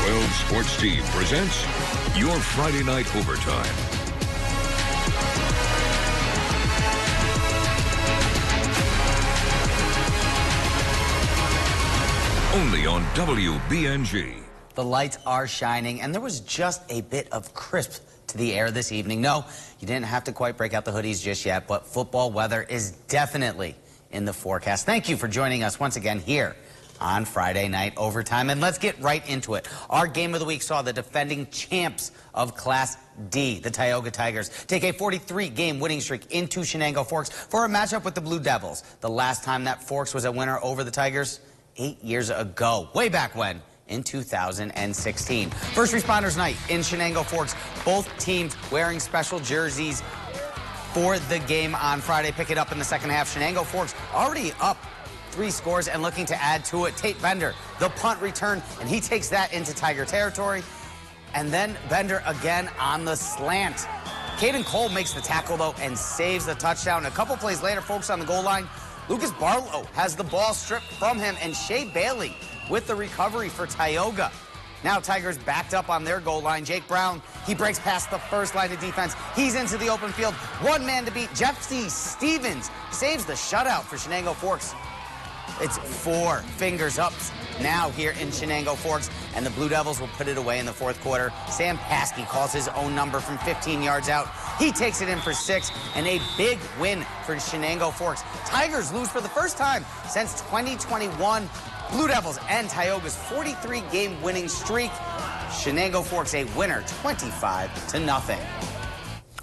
12 Sports Team presents your Friday Night Overtime. Only on WBNG. The lights are shining, and there was just a bit of crisp to the air this evening. No, you didn't have to quite break out the hoodies just yet, but football weather is definitely in the forecast. Thank you for joining us once again here on Friday Night Overtime, and let's get right into it. Our game of the week saw the defending champs of Class D, the Tioga Tigers, take a 43-game winning streak into Shenango Forks for a matchup with the Blue Devils. The last time that Forks was a winner over the Tigers, 8 years ago, way back when, in 2016. First Responders Night in Shenango Forks, both teams wearing special jerseys for the game on Friday. Pick it up in the second half. Shenango Forks already up 3 scores and looking to add to it. Tate Bender, the punt return, and he takes that into Tiger territory. And then Bender again on the slant. Caden Cole makes the tackle, though, and saves the touchdown. A couple plays later, folks, on the goal line, Lucas Barlow has the ball stripped from him, and Shea Bailey with the recovery for Tioga. Now Tigers backed up on their goal line. Jake Brown, he breaks past the first line of defense. He's into the open field. One man to beat. Jeffy Stevens saves the shutout for Shenango Forks. It's 4 fingers up now here in Shenango Forks, and the Blue Devils will put it away in the fourth quarter. Sam Paskey calls his own number from 15 yards out. He takes it in for 6, and a big win for Shenango Forks. Tigers lose for the first time since 2021. Blue Devils end Tioga's 43-game winning streak. Shenango Forks a winner, 25-0.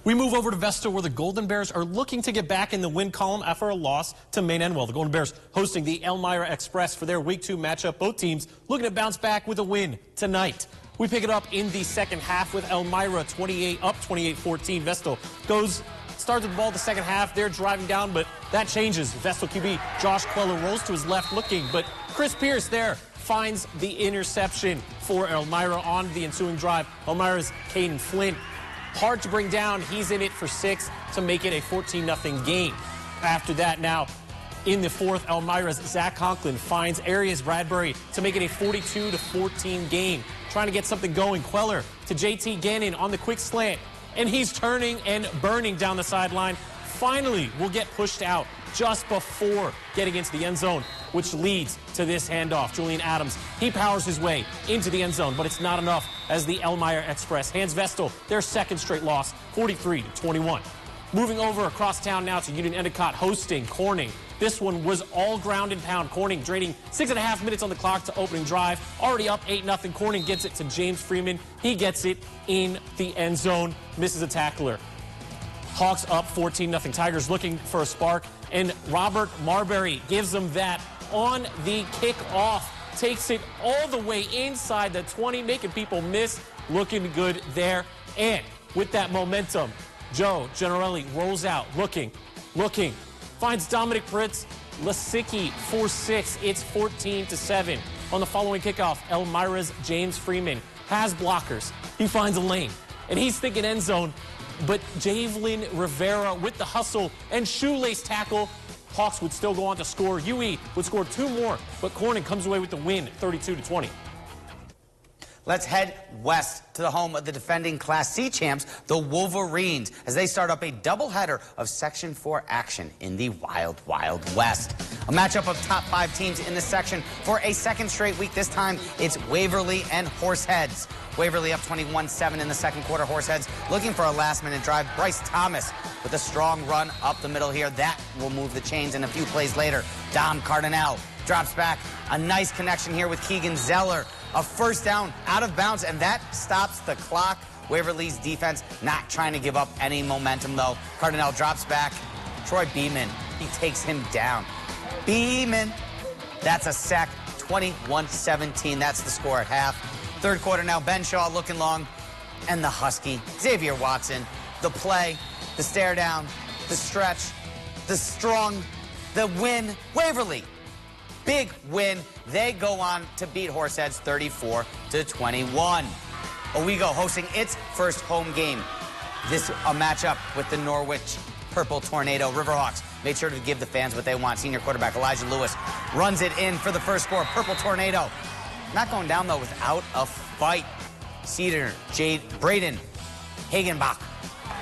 We move over to Vestal, where the Golden Bears are looking to get back in the win column after a loss to Maine Enwell. The Golden Bears hosting the Elmira Express for their Week 2 matchup. Both teams looking to bounce back with a win tonight. We pick it up in the second half with Elmira 28-14. Vestal starts with the ball the second half. They're driving down, but that changes. Vestal QB Josh Queller rolls to his left looking, but Chris Pierce there finds the interception for Elmira on the ensuing drive. Elmira's Caden Flint, hard to bring down. He's in it for 6 to make it a 14-0 game. After that, now in the fourth, Elmira's Zach Conklin finds Arias Bradbury to make it a 42-14 game. Trying to get something going. Queller to JT Gannon on the quick slant, and he's turning and burning down the sideline. Finally will get pushed out just before getting into the end zone, which leads to this handoff. Julian Adams, he powers his way into the end zone, but it's not enough as the Elmira Express hands Vestal their second straight loss, 43-21. Moving over across town now to Union Endicott hosting Corning. This one was all ground and pound. Corning draining 6.5 minutes on the clock to opening drive. Already up 8-0. Corning gets it to James Freeman. He gets it in the end zone, misses a tackler. Hawks up 14-0. Tigers looking for a spark, and Robert Marbury gives them that on the kickoff. Takes it all the way inside the 20, making people miss. Looking good there. And with that momentum, Joe Generelli rolls out, looking, finds Dominic Pritz, Lasicki for 6. It's 14-7. On the following kickoff, Elmira's James Freeman has blockers. He finds a lane, and he's thinking end zone, but Javelin Rivera with the hustle and shoelace tackle. Hawks would still go on to score. UE would score 2 more, but Corning comes away with the win, 32-20. Let's head west to the home of the defending Class C champs, the Wolverines, as they start up a doubleheader of Section 4 action in the Wild Wild West. A matchup of top 5 teams in the section for a second straight week. This time, it's Waverly and Horseheads. Waverly up 21-7 in the second quarter. Horseheads looking for a last-minute drive. Bryce Thomas with a strong run up the middle here. That will move the chains, and a few plays later, Dom Cardinale drops back. A nice connection here with Keegan Zeller. A first down out of bounds, and that stops the clock. Waverly's defense not trying to give up any momentum, though. Cardinale drops back. Troy Beeman, he takes him down. Beeman, that's a sack. 21-17, that's the score at half. Third quarter now, Ben Shaw looking long, and the Husky, Xavier Watson, the play, the stare down, the stretch, the strong, the win. Waverly, big win. They go on to beat Horseheads 34-21. Owego hosting its first home game. This a matchup with the Norwich Purple Tornado. Riverhawks made sure to give the fans what they want. Senior quarterback Elijah Lewis runs it in for the first score. Purple Tornado not going down, though, without a fight. Cedar, Braden Hagenbach.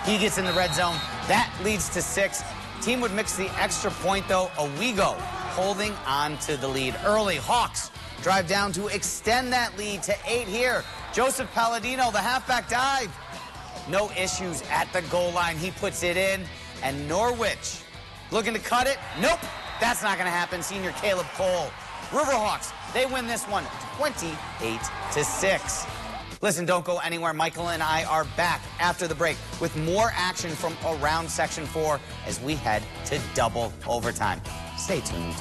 He gets in the red zone. That leads to 6. Team would mix the extra point, though. Owego holding on to the lead early. Hawks drive down to extend that lead to 8 here. Joseph Palladino, the halfback, dive. No issues at the goal line. He puts it in. And Norwich looking to cut it. Nope, that's not going to happen. Senior Caleb Cole. Riverhawks, they win this one 28-6. Listen, don't go anywhere. Michael and I are back after the break with more action from around Section 4 as we head to double overtime. Stay tuned.